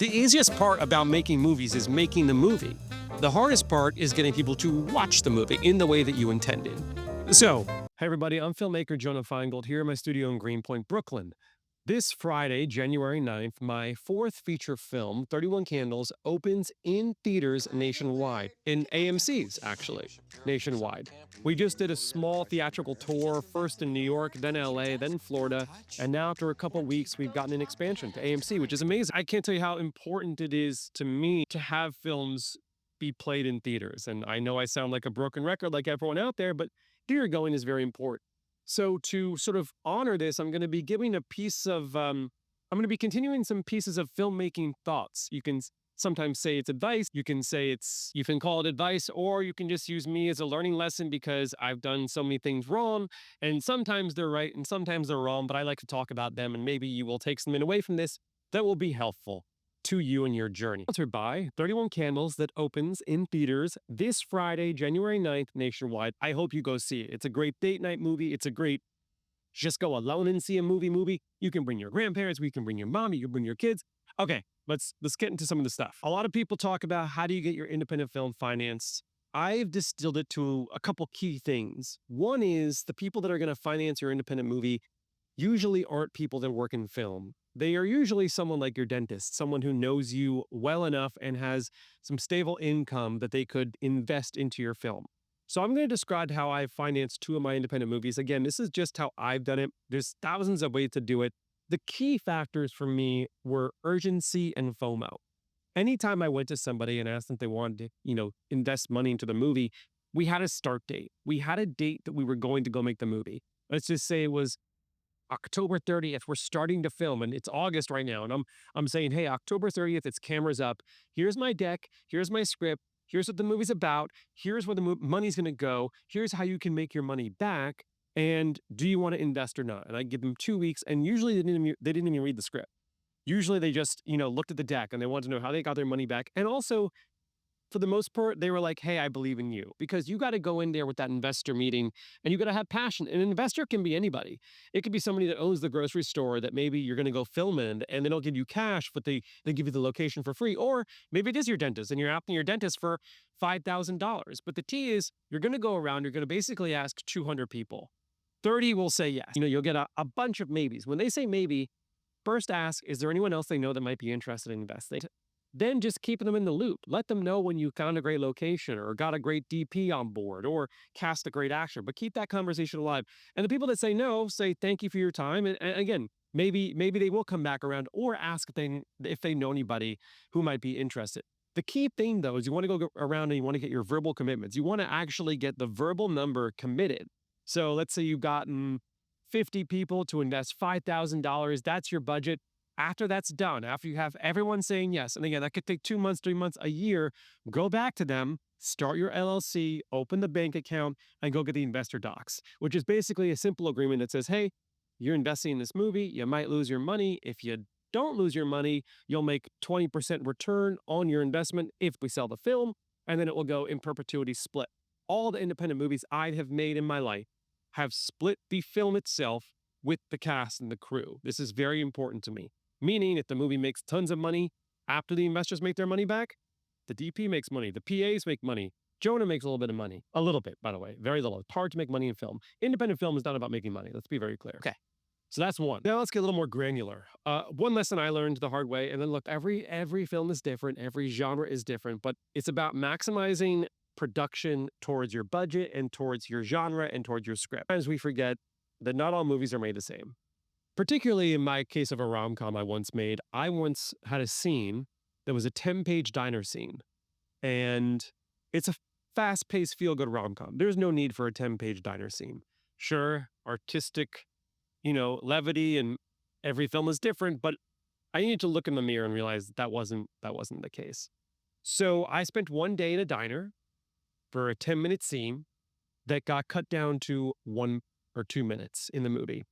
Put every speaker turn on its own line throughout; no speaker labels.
The easiest part about making movies is making the movie. The hardest part is getting people to watch the movie in the way that you intended. So, hey everybody, I'm filmmaker Jonah Feingold here in my studio in Greenpoint, Brooklyn. This Friday, January 9th, my fourth feature film, 31 Candles, opens in theaters nationwide, in AMC's actually, nationwide. We just did a small theatrical tour, first in New York, then LA, then Florida, and now after a couple weeks, we've gotten an expansion to AMC, which is amazing. I can't tell you how important it is to me to have films be played in theaters. And I know I sound like a broken record like everyone out there, but theater going is very important. So to sort of honor this, I'm going to be giving a piece of, I'm going to be continuing some pieces of filmmaking thoughts. You can sometimes say it's advice. You can say you can call it advice, or you can just use me as a learning lesson because I've done so many things wrong. And sometimes they're right and sometimes they're wrong, but I like to talk about them. And maybe you will take something away from this that will be helpful to you and your journey. Sponsored by 31 Candles that opens in theaters this Friday, January 9th, nationwide. I hope you go see it. It's a great date night movie. It's a great just go alone and see a movie. You can bring your grandparents, you can bring your mom, you can bring your kids. Okay, let's get into some of the stuff. A lot of people talk about how do you get your independent film financed. I've distilled it to a couple key things. One is the people that are going to finance your independent movie usually aren't people that work in film. They are usually someone like your dentist, someone who knows you well enough and has some stable income that they could invest into your film. So I'm going to describe how I financed two of my independent movies. Again, this is just how I've done it. There's thousands of ways to do it. The key factors for me were urgency and FOMO. Anytime I went to somebody and asked them if they wanted to, invest money into the movie, we had a start date. We had a date that we were going to go make the movie. Let's just say it was October 30th, we're starting to film, and it's August right now. And I'm saying, hey, October 30th, it's cameras up. Here's my deck. Here's my script. Here's what the movie's about. Here's where the money's going to go. Here's how you can make your money back. And do you want to invest or not? And I give them 2 weeks, and usually they didn't even read the script. Usually they just, looked at the deck and they wanted to know how they got their money back. And also, for the most part, they were like, hey, I believe in you. Because you got to go in there with that investor meeting and you got to have passion. An investor can be anybody. It could be somebody that owns the grocery store that maybe you're going to go film in and they don't give you cash, but they give you the location for free. Or maybe it is your dentist and you're asking your dentist for $5,000. But the key is you're going to go around, you're going to basically ask 200 people. 30 will say yes. You'll get a bunch of maybes. When they say maybe, first ask, is there anyone else they know that might be interested in investing? Then just keep them in the loop. Let them know when you found a great location or got a great DP on board or cast a great actor, but keep that conversation alive. And the people that say no, say thank you for your time. And again, maybe they will come back around or ask if they know anybody who might be interested. The key thing though is you want to go around and you want to get your verbal commitments. You want to actually get the verbal number committed. So let's say you've gotten 50 people to invest $5,000. That's your budget. After that's done, after you have everyone saying yes, and again, that could take 2 months, 3 months, a year, go back to them, start your LLC, open the bank account, and go get the investor docs, which is basically a simple agreement that says, hey, you're investing in this movie, you might lose your money. If you don't lose your money, you'll make 20% return on your investment if we sell the film, and then it will go in perpetuity split. All the independent movies I have made in my life have split the film itself with the cast and the crew. This is very important to me. Meaning, if the movie makes tons of money after the investors make their money back, the DP makes money, the PAs make money, Jonah makes a little bit of money. A little bit, by the way, very little. It's hard to make money in film. Independent film is not about making money. Let's be very clear. Okay, so that's one. Now let's get a little more granular. One lesson I learned the hard way, and then look, every film is different, every genre is different, but it's about maximizing production towards your budget and towards your genre and towards your script. Sometimes we forget that not all movies are made the same. Particularly in my case of a rom-com I once made, I once had a scene that was a 10-page diner scene. And it's a fast-paced, feel-good rom-com. There's no need for a 10-page diner scene. Sure, artistic, levity, and every film is different, but I needed to look in the mirror and realize that wasn't the case. So I spent one day in a diner for a 10-minute scene that got cut down to 1 or 2 minutes in the movie.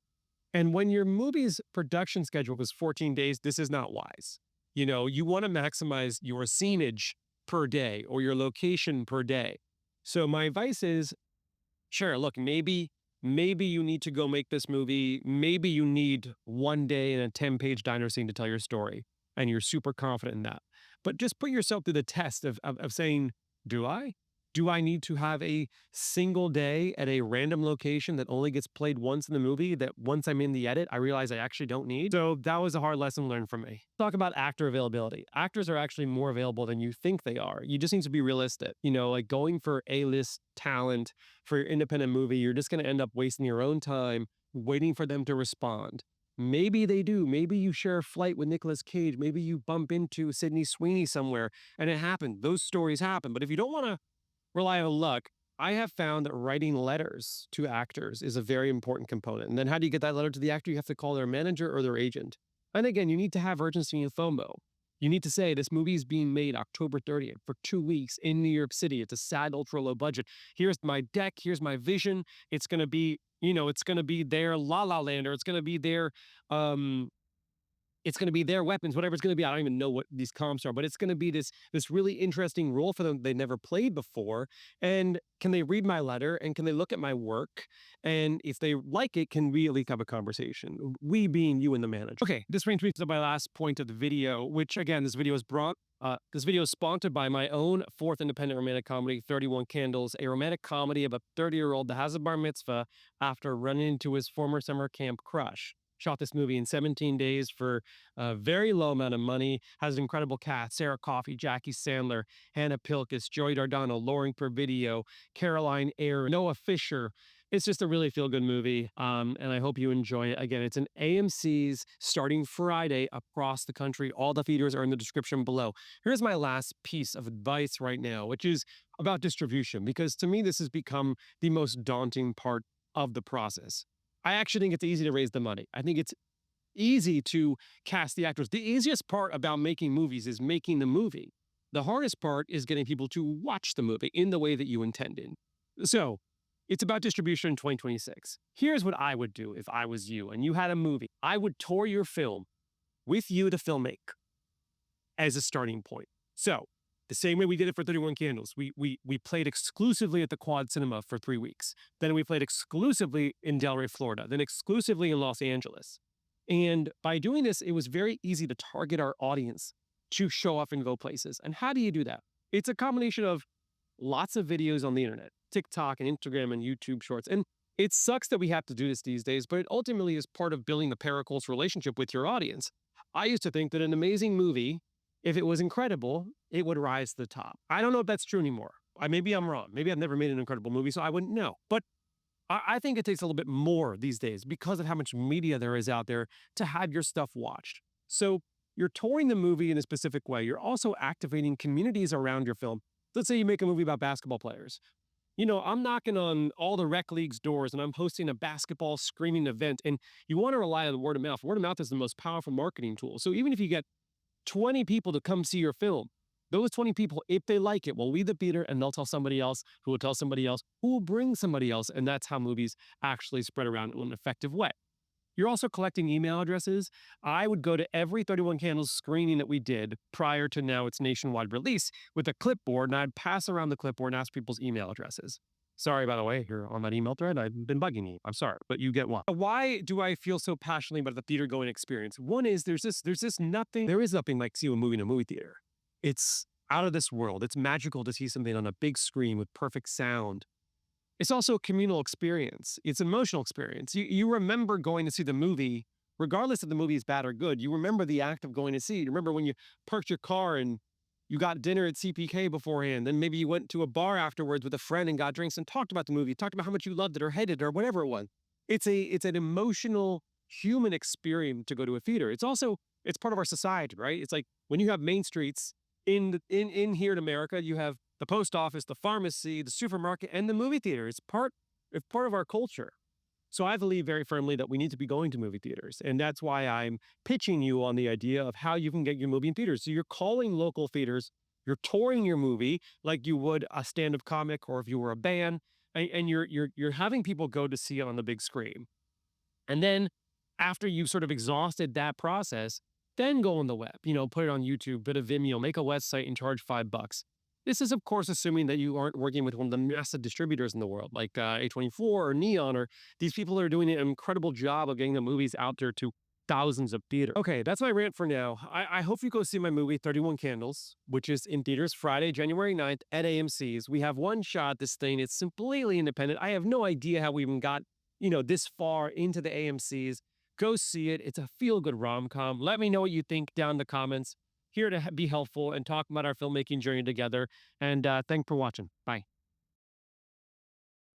And when your movie's production schedule was 14 days, this is not wise. You want to maximize your scenage per day or your location per day. So my advice is, sure, look, maybe you need to go make this movie. Maybe you need 1 day in a 10-page diner scene to tell your story. and you're super confident in that. But just put yourself through the test of saying, do I? Do I need to have a single day at a random location that only gets played once in the movie that once I'm in the edit, I realize I actually don't need? So that was a hard lesson learned for me. Talk about actor availability. Actors are actually more available than you think they are. You just need to be realistic. Like going for A-list talent for your independent movie, you're just going to end up wasting your own time waiting for them to respond. Maybe they do. Maybe you share a flight with Nicolas Cage. Maybe you bump into Sydney Sweeney somewhere and it happened. Those stories happen. But if you don't want to rely on luck, I have found that writing letters to actors is a very important component. And then how do you get that letter to the actor? You have to call their manager or their agent. And again, you need to have urgency and FOMO. You need to say, this movie is being made October 30th for 2 weeks in New York City. It's a sad, ultra low budget. Here's my deck. Here's my vision. It's going to be, it's going to be their La La Land, or it's going to be their, it's going to be their weapons, whatever it's going to be. I don't even know what these comps are, but it's going to be this really interesting role for them they never played before. And can they read my letter and can they look at my work? And if they like it, can we at least have a conversation? We being you and the manager. Okay, this brings me to my last point of the video, which again, this video is sponsored by my own fourth independent romantic comedy, 31 Candles, a romantic comedy of a 30-year-old that has a bar mitzvah after running into his former summer camp crush. Shot this movie in 17 days for a very low amount of money. Has an incredible cast: Sarah Coffey, Jackie Sandler, Hannah Pilkis, Joey Dardano, Lauren Pervidio, Caroline Ayer, Noah Fisher. It's just a really feel-good movie, and I hope you enjoy it. Again, it's in AMC's starting Friday across the country. All the theaters are in the description below. Here's my last piece of advice right now, which is about distribution, because to me, this has become the most daunting part of the process. I actually think it's easy to raise the money. I think it's easy to cast the actors. The easiest part about making movies is making the movie. The hardest part is getting people to watch the movie in the way that you intended. So it's about distribution in 2026. Here's what I would do if I was you and you had a movie. I would tour your film with you to filmmaker as a starting point. So the same way we did it for 31 Candles. We played exclusively at the Quad Cinema for 3 weeks. Then we played exclusively in Delray, Florida. Then exclusively in Los Angeles. And by doing this, it was very easy to target our audience to show off and go places. And how do you do that? It's a combination of lots of videos on the internet, TikTok and Instagram and YouTube Shorts. And it sucks that we have to do this these days, but it ultimately is part of building the paraculture relationship with your audience. I used to think that an amazing movie, if it was incredible, it would rise to the top. I don't know if that's true anymore. Maybe I'm wrong. Maybe I've never made an incredible movie, so I wouldn't know. But I think it takes a little bit more these days because of how much media there is out there to have your stuff watched. So you're touring the movie in a specific way. You're also activating communities around your film. Let's say you make a movie about basketball players. I'm knocking on all the rec leagues' doors and I'm hosting a basketball screening event, and you want to rely on word of mouth. Word of mouth is the most powerful marketing tool. So even if you get 20 people to come see your film, those 20 people, if they like it, will leave the theater and they'll tell somebody else, who will tell somebody else, who will bring somebody else. And that's how movies actually spread around in an effective way. You're also collecting email addresses. I would go to every 31 Candles screening that we did prior to now its nationwide release with a clipboard, and I'd pass around the clipboard and ask people's email addresses. Sorry, by the way, you're on that email thread. I've been bugging you. I'm sorry, but you get one. Why do I feel so passionately about the theater going experience? One is there is nothing like seeing a movie in a movie theater. It's out of this world. It's magical to see something on a big screen with perfect sound. It's also a communal experience. It's an emotional experience. You remember going to see the movie, regardless if the movie is bad or good. You remember the act of going to see it. You remember when you parked your car and you got dinner at CPK beforehand. Then maybe you went to a bar afterwards with a friend and got drinks and talked about the movie, talked about how much you loved it or hated it or whatever it was. It's an emotional human experience to go to a theater. It's part of our society, right? It's like when you have main streets in here in America, you have the post office, the pharmacy, the supermarket, and the movie theater. It's part of our culture. So I believe very firmly that we need to be going to movie theaters. And that's why I'm pitching you on the idea of how you can get your movie in theaters. So you're calling local theaters, you're touring your movie like you would a stand-up comic or if you were a band, and you're having people go to see it on the big screen. And then after you've sort of exhausted that process, then go on the web, put it on YouTube, bit of Vimeo, make a website and charge $5. This is, of course, assuming that you aren't working with one of the massive distributors in the world, like A24 or Neon, or these people are doing an incredible job of getting the movies out there to thousands of theaters. Okay, that's my rant for now. I hope you go see my movie 31 Candles, which is in theaters Friday, January 9th at AMC's. We have one shot this thing. It's completely independent. I have no idea how we even got, this far into the AMC's. Go see it. It's a feel-good rom-com. Let me know what you think down in the comments. Here to be helpful and talk about our filmmaking journey together. And thanks for watching. Bye.